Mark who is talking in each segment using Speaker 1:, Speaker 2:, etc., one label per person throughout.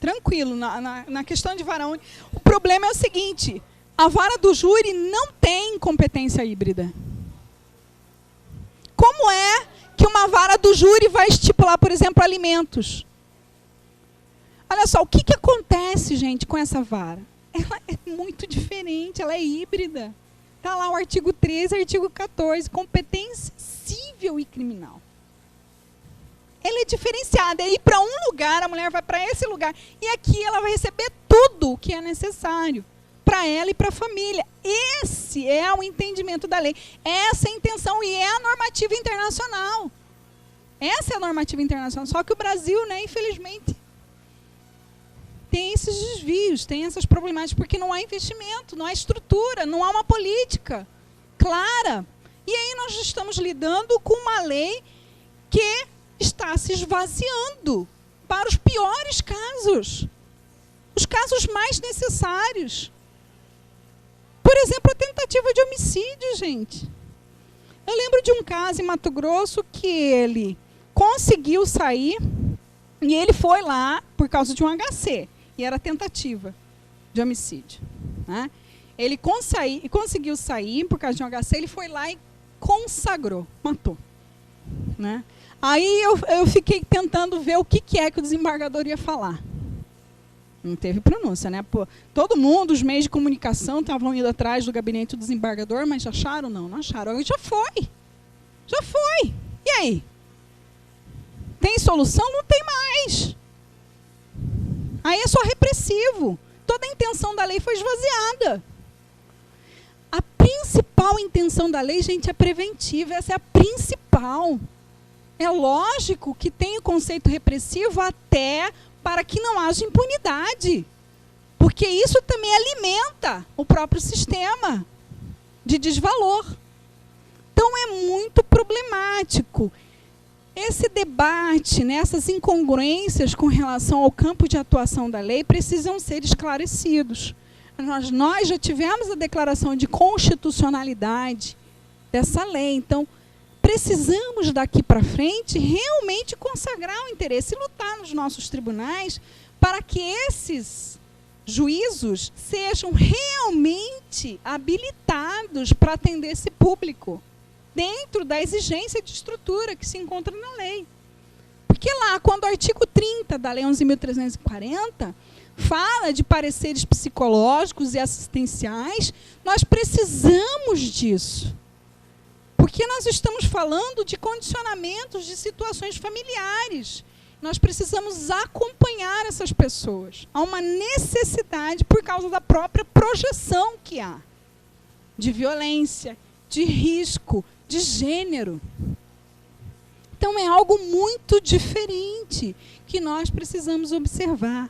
Speaker 1: Tranquilo, na questão de vara única. O problema é o seguinte, a vara do júri não tem competência híbrida. Como é que uma vara do júri vai estipular, por exemplo, alimentos? Olha só, o que acontece, gente, com essa vara? Ela é muito diferente, ela é híbrida. Está lá o artigo 13 e artigo 14, competência civil e criminal. Ela é diferenciada, é ir para um lugar, a mulher vai para esse lugar, e aqui ela vai receber tudo o que é necessário para ela e para a família. Esse é o entendimento da lei, essa é a intenção e é a normativa internacional. Essa é a normativa internacional, só que o Brasil, né, infelizmente, tem esses desvios, tem essas problemáticas, porque não há investimento, não há estrutura, não há uma política clara. E aí nós estamos lidando com uma lei que está se esvaziando para os piores casos, os casos mais necessários. Por exemplo, a tentativa de homicídio, gente. Eu lembro de um caso em Mato Grosso que ele conseguiu sair e ele foi lá por causa de um HC, e era tentativa de homicídio, né? Ele conseguiu sair por causa de um HC, ele foi lá e consagrou, matou, né? Aí eu fiquei tentando ver o que é que o desembargador ia falar. Não teve pronúncia, né? Pô, todo mundo, os meios de comunicação estavam indo atrás do gabinete do desembargador, mas acharam? Não acharam. Já foi. E aí? Tem solução? Não tem mais. Aí é só repressivo. Toda a intenção da lei foi esvaziada. A principal intenção da lei, gente, é preventiva. Essa é a principal. É lógico que tem o conceito repressivo até para que não haja impunidade. Porque isso também alimenta o próprio sistema de desvalor. Então é muito problemático. Esse debate, né, essas incongruências com relação ao campo de atuação da lei precisam ser esclarecidos. Nós já tivemos a declaração de constitucionalidade dessa lei, então precisamos daqui para frente realmente consagrar o interesse e lutar nos nossos tribunais para que esses juízos sejam realmente habilitados para atender esse público, dentro da exigência de estrutura que se encontra na lei. Porque lá, quando o artigo 30 da Lei 11.340 fala de pareceres psicológicos e assistenciais, nós precisamos disso. Porque nós estamos falando de condicionamentos de situações familiares. Nós precisamos acompanhar essas pessoas. Há uma necessidade por causa da própria projeção que há de violência, de risco, de gênero. Então é algo muito diferente que nós precisamos observar.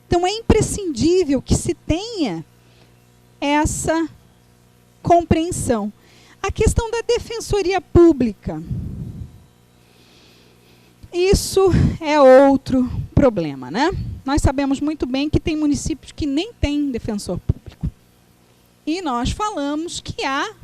Speaker 1: Então é imprescindível que se tenha essa compreensão. A questão da defensoria pública. Isso é outro problema, né? Nós sabemos muito bem que tem municípios que nem têm defensor público. E nós falamos que há,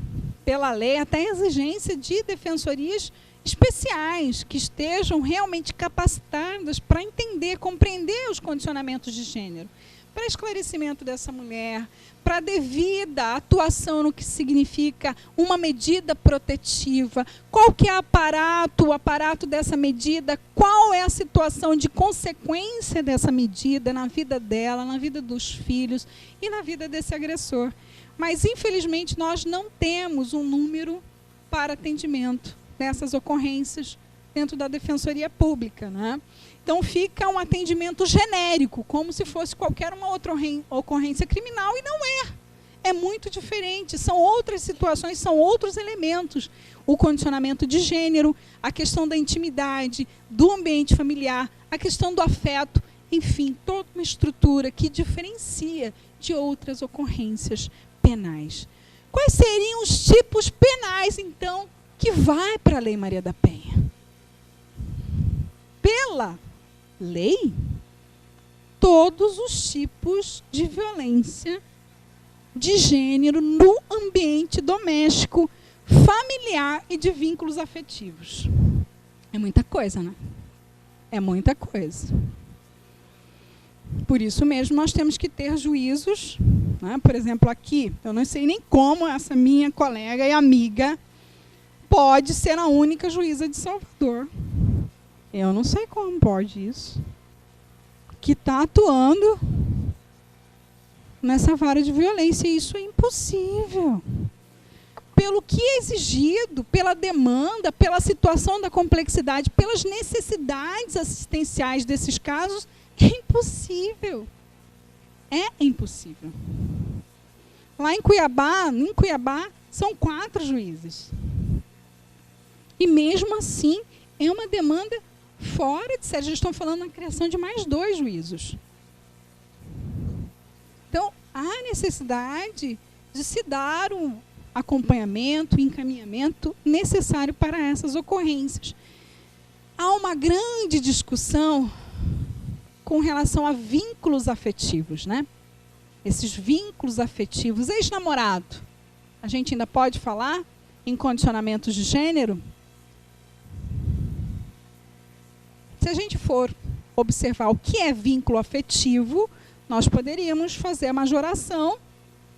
Speaker 1: pela lei, até exigência de defensorias especiais, que estejam realmente capacitadas para entender, compreender os condicionamentos de gênero, para esclarecimento dessa mulher, para devida atuação no que significa uma medida protetiva, qual que é o aparato dessa medida, qual é a situação de consequência dessa medida na vida dela, na vida dos filhos e na vida desse agressor. Mas, infelizmente, nós não temos um número para atendimento dessas ocorrências dentro da Defensoria Pública, né? Então, fica um atendimento genérico, como se fosse qualquer uma outra ocorrência criminal, e não é. É muito diferente, são outras situações, são outros elementos. O condicionamento de gênero, a questão da intimidade, do ambiente familiar, a questão do afeto, enfim, toda uma estrutura que diferencia de outras ocorrências penais. Quais seriam os tipos penais, então, que vai para a Lei Maria da Penha? Pela lei, todos os tipos de violência de gênero no ambiente doméstico, familiar e de vínculos afetivos. É muita coisa, né? É muita coisa. Por isso mesmo, nós temos que ter juízos, né? Por exemplo, aqui, eu não sei nem como essa minha colega e amiga pode ser a única juíza de Salvador. Eu não sei como pode isso. Que está atuando nessa vara de violência. Isso é impossível. Pelo que é exigido, pela demanda, pela situação da complexidade, pelas necessidades assistenciais desses casos, é impossível. É impossível. Lá em Cuiabá, são 4 juízes. E mesmo assim, é uma demanda fora de série. Já estão falando na criação de mais 2 juízos. Então, há necessidade de se dar um acompanhamento, encaminhamento necessário para essas ocorrências. Há uma grande discussão com relação a vínculos afetivos, né? Esses vínculos afetivos, ex-namorado, a gente ainda pode falar em condicionamentos de gênero? Se a gente for observar o que é vínculo afetivo, nós poderíamos fazer a majoração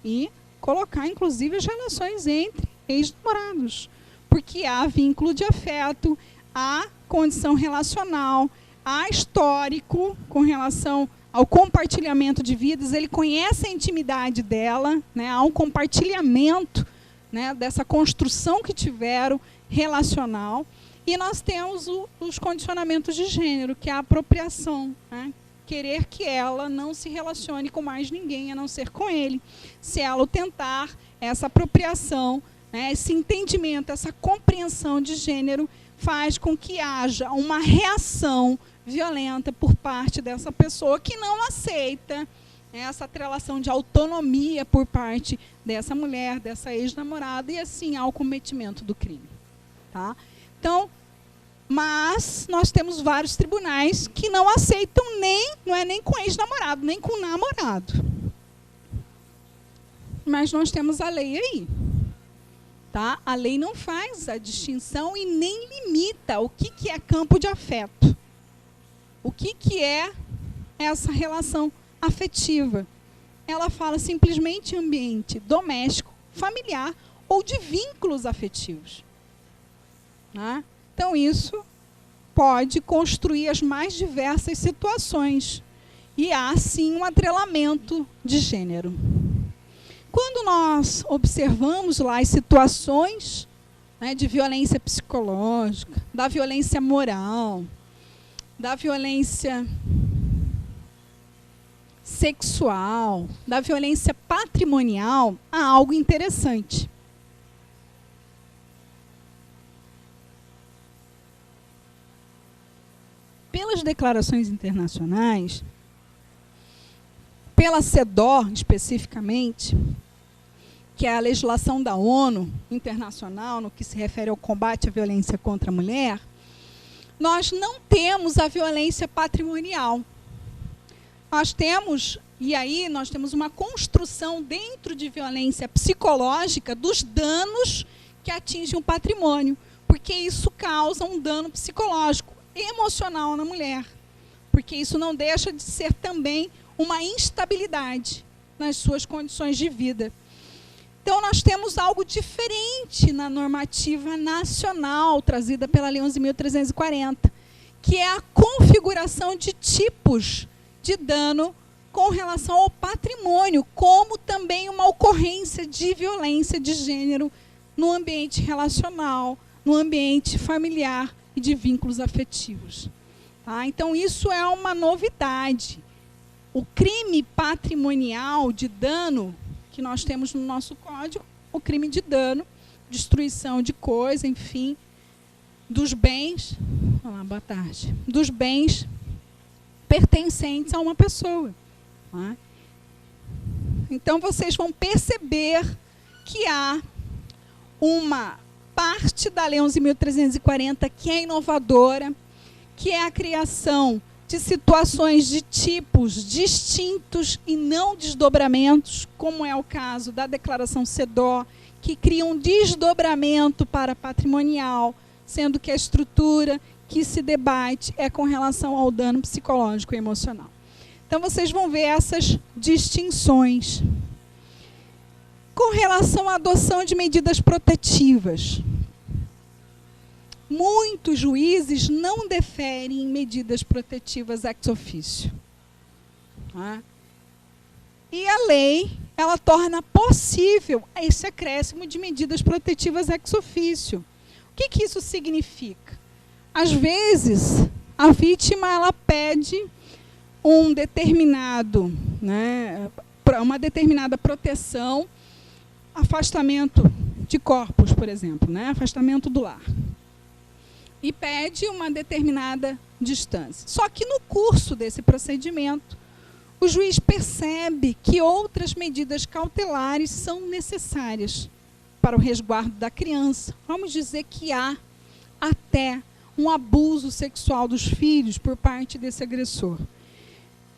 Speaker 1: e colocar, inclusive, as relações entre ex-namorados. Porque há vínculo de afeto, há condição relacional, há histórico com relação ao compartilhamento de vidas, ele conhece a intimidade dela, né? Há um compartilhamento, né, dessa construção que tiveram relacional. E nós temos os condicionamentos de gênero, que é a apropriação, né? Querer que ela não se relacione com mais ninguém a não ser com ele. Se ela o tentar, essa apropriação, né, esse entendimento, essa compreensão de gênero faz com que haja uma reação violenta por parte dessa pessoa que não aceita, né, essa atrelação de autonomia por parte dessa mulher, dessa ex-namorada, e assim há o cometimento do crime. Tá? Então, mas nós temos vários tribunais que não aceitam não é nem com ex-namorado, nem com namorado. Mas nós temos a lei aí. Tá? A lei não faz a distinção e nem limita o que é campo de afeto. O que é essa relação afetiva? Ela fala simplesmente ambiente doméstico, familiar ou de vínculos afetivos. Tá? Então, isso pode construir as mais diversas situações. E há, sim, um atrelamento de gênero. Quando nós observamos lá as situações, né, de violência psicológica, da violência moral, da violência sexual, da violência patrimonial, há algo interessante. Pelas declarações internacionais, pela CEDAW especificamente, que é a legislação da ONU internacional no que se refere ao combate à violência contra a mulher, nós não temos a violência patrimonial. Nós temos, e aí nós temos uma construção dentro de violência psicológica dos danos que atingem o patrimônio, porque isso causa um dano psicológico, emocional na mulher, porque isso não deixa de ser também uma instabilidade nas suas condições de vida. Então, nós temos algo diferente na normativa nacional trazida pela Lei 11.340, que é a configuração de tipos de dano com relação ao patrimônio, como também uma ocorrência de violência de gênero no ambiente relacional, no ambiente familiar e de vínculos afetivos. Tá? Então, isso é uma novidade. O crime patrimonial de dano que nós temos no nosso código, o crime de dano, destruição de coisa, enfim, dos bens, olá, boa tarde, dos bens pertencentes a uma pessoa. Tá? Então, vocês vão perceber que há uma parte da Lei 11.340 que é inovadora, que é a criação de situações de tipos distintos e não desdobramentos, como é o caso da declaração CEDAW, que cria um desdobramento para patrimonial, sendo que a estrutura que se debate é com relação ao dano psicológico e emocional. Então, vocês vão ver essas distinções. Com relação à adoção de medidas protetivas, muitos juízes não deferem medidas protetivas ex officio. Tá? E a lei, ela torna possível esse acréscimo de medidas protetivas ex officio. O que isso significa? Às vezes, a vítima ela pede um determinado, uma determinada proteção, afastamento de corpos, por exemplo, afastamento do lar. E pede uma determinada distância. Só que no curso desse procedimento, o juiz percebe que outras medidas cautelares são necessárias para o resguardo da criança. Vamos dizer que há até um abuso sexual dos filhos por parte desse agressor.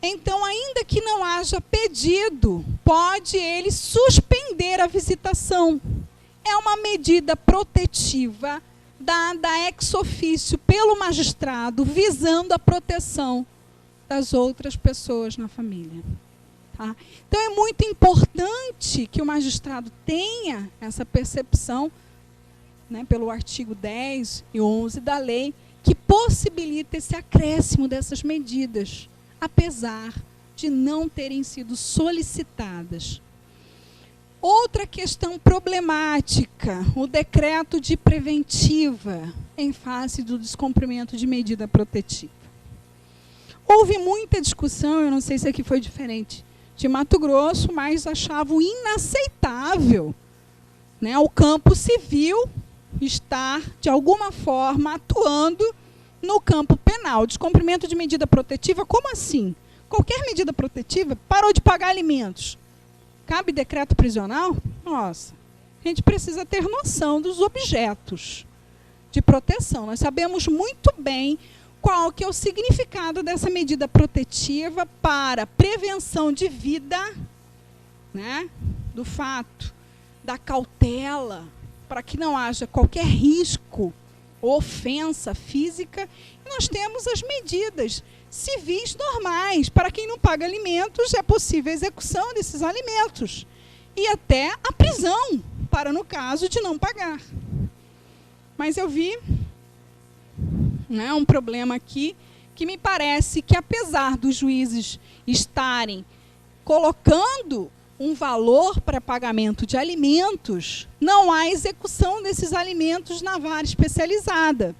Speaker 1: Então, ainda que não haja pedido, pode ele suspender a visitação. É uma medida protetiva dada ex officio pelo magistrado, visando a proteção das outras pessoas na família. Tá? Então, é muito importante que o magistrado tenha essa percepção, pelo artigo 10 e 11 da lei, que possibilita esse acréscimo dessas medidas, apesar de não terem sido solicitadas. Outra questão problemática, o decreto de preventiva em face do descumprimento de medida protetiva. Houve muita discussão, eu não sei se aqui foi diferente, de Mato Grosso, mas achavam inaceitável o campo civil estar, de alguma forma, atuando no campo penal. Descumprimento de medida protetiva, como assim? Qualquer medida protetiva, parou de pagar alimentos. Cabe decreto prisional? Nossa, a gente precisa ter noção dos objetos de proteção. Nós sabemos muito bem qual que é o significado dessa medida protetiva para prevenção de vida, do fato, da cautela, para que não haja qualquer risco ou ofensa física. E nós temos as medidas civis normais. Para quem não paga alimentos, é possível a execução desses alimentos. E até a prisão, para no caso de não pagar. Mas eu vi um problema aqui, que me parece que, apesar dos juízes estarem colocando um valor para pagamento de alimentos, não há execução desses alimentos na vara especializada.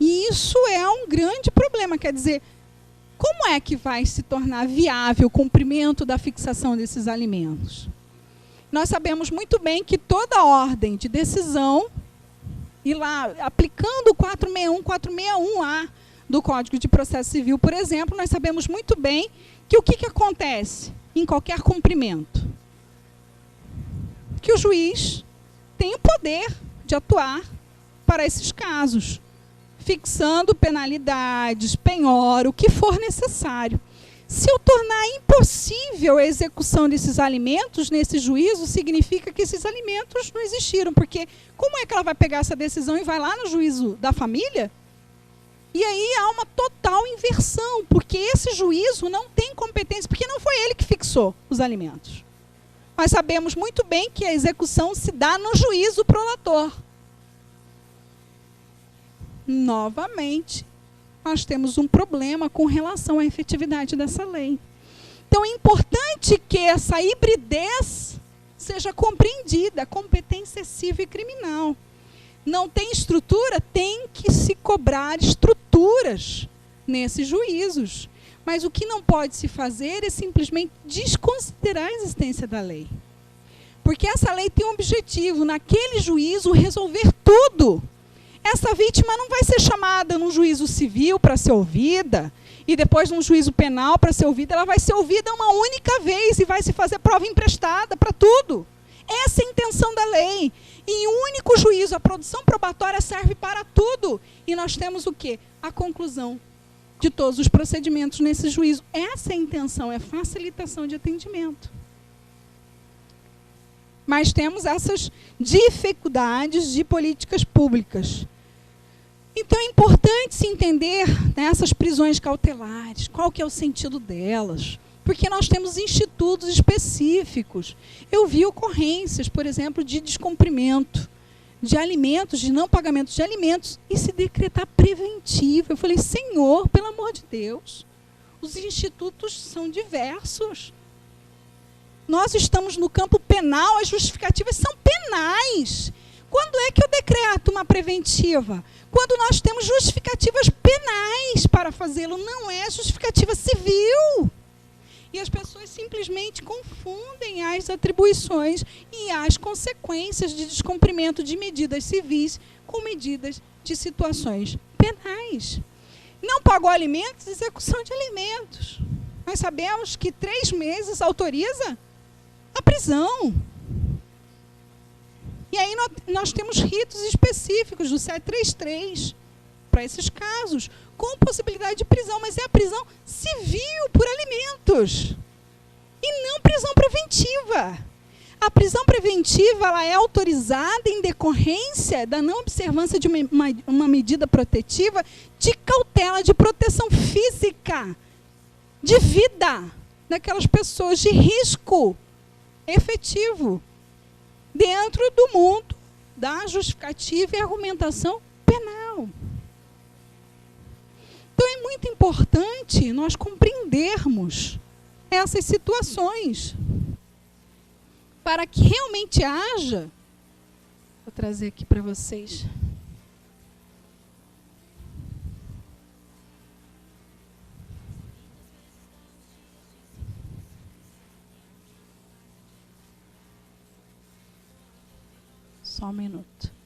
Speaker 1: E isso é um grande problema. Quer dizer, como é que vai se tornar viável o cumprimento da fixação desses alimentos? Nós sabemos muito bem que toda ordem de decisão, e lá, aplicando o 461, 461A do Código de Processo Civil, por exemplo, nós sabemos muito bem que o que acontece em qualquer cumprimento? Que o juiz tem o poder de atuar para esses casos, fixando penalidades, penhora, o que for necessário. Se eu tornar impossível a execução desses alimentos nesse juízo, significa que esses alimentos não existiram, porque como é que ela vai pegar essa decisão e vai lá no juízo da família? E aí há uma total inversão, porque esse juízo não tem competência, porque não foi ele que fixou os alimentos. Nós sabemos muito bem que a execução se dá no juízo prolator. Novamente, nós temos um problema com relação à efetividade dessa lei. Então, é importante que essa hibridez seja compreendida, competência civil e criminal. Não tem estrutura, tem que se cobrar estruturas nesses juízos. Mas o que não pode se fazer é simplesmente desconsiderar a existência da lei. Porque essa lei tem um objetivo, naquele juízo, resolver tudo. Essa vítima não vai ser chamada num juízo civil para ser ouvida, e depois num juízo penal para ser ouvida, ela vai ser ouvida uma única vez e vai se fazer prova emprestada para tudo. Essa é a intenção da lei. E em um único juízo, a produção probatória serve para tudo. E nós temos o quê? A conclusão de todos os procedimentos nesse juízo. Essa é a intenção, é facilitação de atendimento. Mas temos essas dificuldades de políticas públicas. Então é importante se entender, né, essas prisões cautelares, qual que é o sentido delas, porque nós temos institutos específicos. Eu vi ocorrências, por exemplo, de descumprimento de alimentos, de não pagamento de alimentos, e se decretar preventivo. Eu falei, Senhor, pelo amor de Deus, os institutos são diversos. Nós estamos no campo penal, as justificativas são penais. Quando é que eu decreto uma preventiva? Quando nós temos justificativas penais para fazê-lo, não é justificativa civil. E as pessoas simplesmente confundem as atribuições e as consequências de descumprimento de medidas civis com medidas de situações penais. Não pagou alimentos, execução de alimentos. Nós sabemos que 3 meses autoriza a prisão. E aí nós temos ritos específicos do 733 para esses casos, com possibilidade de prisão, mas é a prisão civil por alimentos e não prisão preventiva. A prisão preventiva ela é autorizada em decorrência da não observância de uma medida protetiva de cautela, de proteção física, de vida daquelas pessoas, de risco efetivo, dentro do mundo da justificativa e argumentação penal. Então, é muito importante nós compreendermos essas situações para que realmente haja. Vou trazer aqui para vocês. Só um minuto.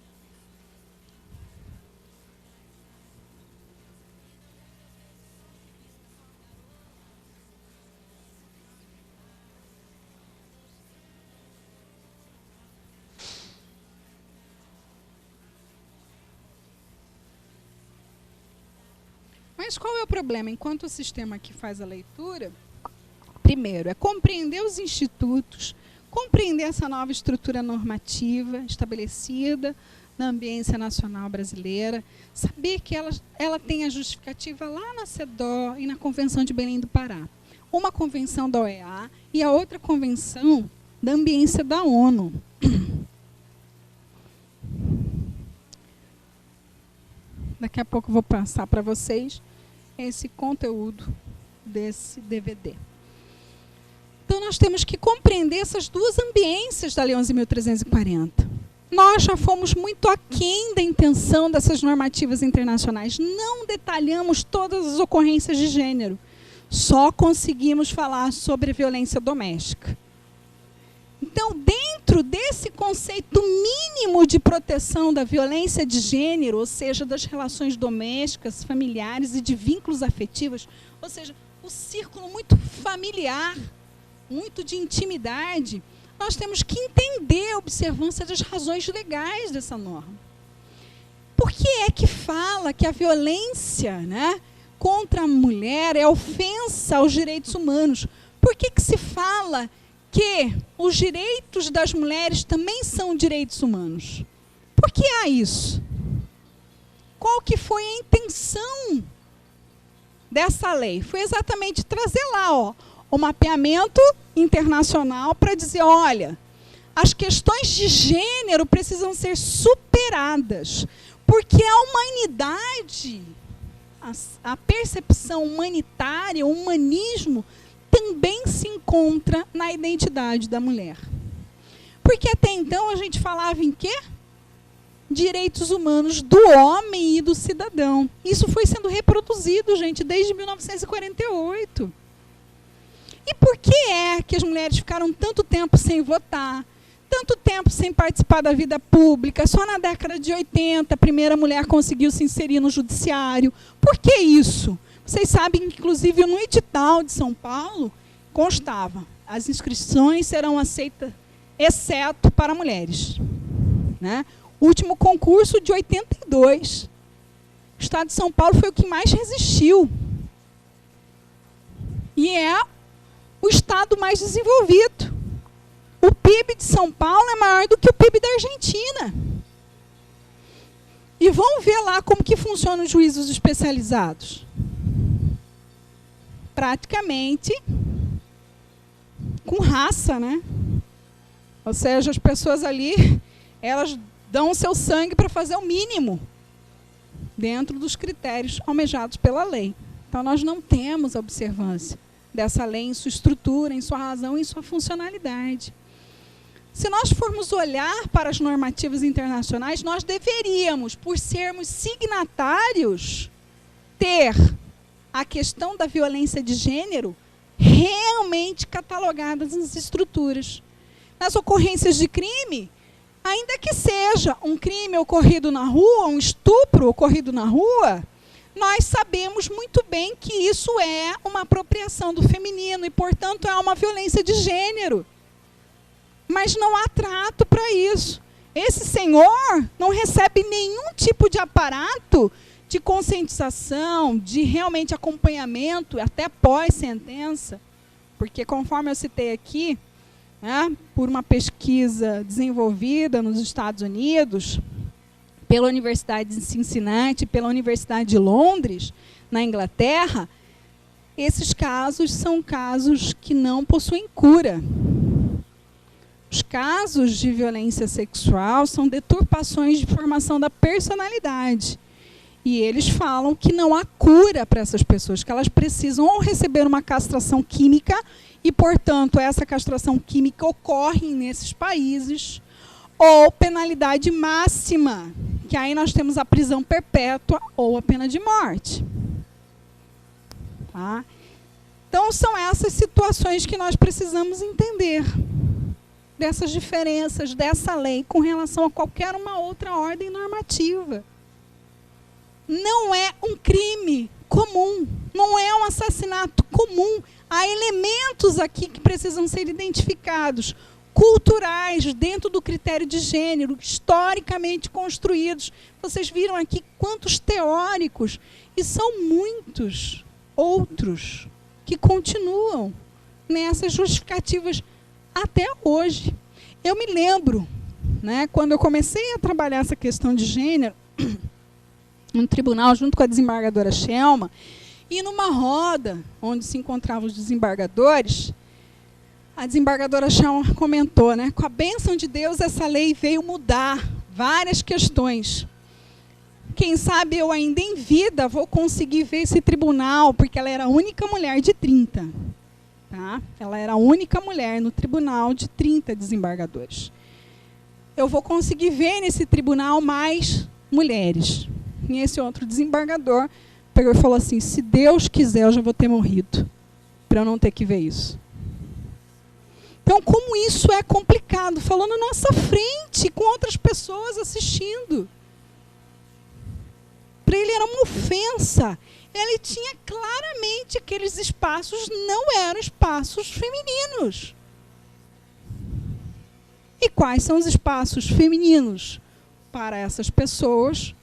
Speaker 1: Mas qual é o problema? Enquanto o sistema aqui faz a leitura, primeiro, é compreender os institutos, compreender essa nova estrutura normativa estabelecida na ambiência nacional brasileira, saber que ela tem a justificativa lá na CEDAW e na Convenção de Belém do Pará. Uma convenção da OEA e a outra convenção da ambiência da ONU. Daqui a pouco eu vou passar para vocês esse conteúdo desse DVD. Então, nós temos que compreender essas duas ambiências da Lei 11.340. Nós já fomos muito aquém da intenção dessas normativas internacionais. Não detalhamos todas as ocorrências de gênero. Só conseguimos falar sobre violência doméstica. Então, dentro desse conceito mínimo de proteção da violência de gênero, ou seja, das relações domésticas, familiares e de vínculos afetivos, ou seja, o círculo muito familiar, muito de intimidade, nós temos que entender a observância das razões legais dessa norma. Por que é que fala que a violência, né, contra a mulher é ofensa aos direitos humanos? Por que se fala que os direitos das mulheres também são direitos humanos? Por que há isso? Qual que foi a intenção dessa lei? Foi exatamente trazer lá, o mapeamento internacional para dizer, olha, as questões de gênero precisam ser superadas, porque a humanidade, a percepção humanitária, o humanismo, também se encontra na identidade da mulher. Porque até então a gente falava em quê? Direitos humanos do homem e do cidadão. Isso foi sendo reproduzido, gente, desde 1948. E por que é que as mulheres ficaram tanto tempo sem votar, tanto tempo sem participar da vida pública? Só na década de 80 a primeira mulher conseguiu se inserir no judiciário. Por que isso? Vocês sabem que, inclusive, no edital de São Paulo, constava, as inscrições serão aceitas, exceto para mulheres. Né? O último concurso de 82. O Estado de São Paulo foi o que mais resistiu. E é o estado mais desenvolvido. O PIB de São Paulo é maior do que o PIB da Argentina. E vão ver lá como que funcionam os juízos especializados. Praticamente com raça, né? Ou seja, as pessoas ali, elas dão o seu sangue para fazer o mínimo dentro dos critérios almejados pela lei. Então, nós não temos a observância dessa lei em sua estrutura, em sua razão, em sua funcionalidade. Se nós formos olhar para as normativas internacionais, nós deveríamos, por sermos signatários, ter a questão da violência de gênero realmente catalogada nas estruturas. Nas ocorrências de crime, ainda que seja um crime ocorrido na rua, um estupro ocorrido na rua, nós sabemos muito bem que isso é uma apropriação do feminino e, portanto, é uma violência de gênero. Mas não há trato para isso. Esse senhor não recebe nenhum tipo de aparato de conscientização, de realmente acompanhamento, até pós-sentença, porque, conforme eu citei aqui, né, por uma pesquisa desenvolvida nos Estados Unidos, pela Universidade de Cincinnati, pela Universidade de Londres, na Inglaterra, esses casos são casos que não possuem cura. Os casos de violência sexual são deturpações de formação da personalidade. E eles falam que não há cura para essas pessoas, que elas precisam ou receber uma castração química, e, portanto, essa castração química ocorre nesses países, ou penalidade máxima, que aí nós temos a prisão perpétua ou a pena de morte. Tá? Então, são essas situações que nós precisamos entender, dessas diferenças dessa lei com relação a qualquer uma outra ordem normativa. Não é um crime comum, não é um assassinato comum. Há elementos aqui que precisam ser identificados, culturais, dentro do critério de gênero, historicamente construídos. Vocês viram aqui quantos teóricos, e são muitos outros que continuam nessas justificativas até hoje. Eu me lembro, né, quando eu comecei a trabalhar essa questão de gênero, no tribunal, junto com a desembargadora Shelma, e numa roda onde se encontravam os desembargadores, a desembargadora Shelma comentou, né, com a bênção de Deus, essa lei veio mudar várias questões. Quem sabe eu ainda em vida vou conseguir ver esse tribunal, porque ela era a única mulher de 30. Tá? Ela era a única mulher no tribunal de 30 desembargadores. Eu vou conseguir ver nesse tribunal mais mulheres. E esse outro desembargador pegou e falou assim, se Deus quiser, eu já vou ter morrido, para eu não ter que ver isso. Então, como isso é complicado, falando na nossa frente, com outras pessoas assistindo. Para ele era uma ofensa. Ele tinha claramente que aqueles espaços não eram espaços femininos. E quais são os espaços femininos? Para essas pessoas,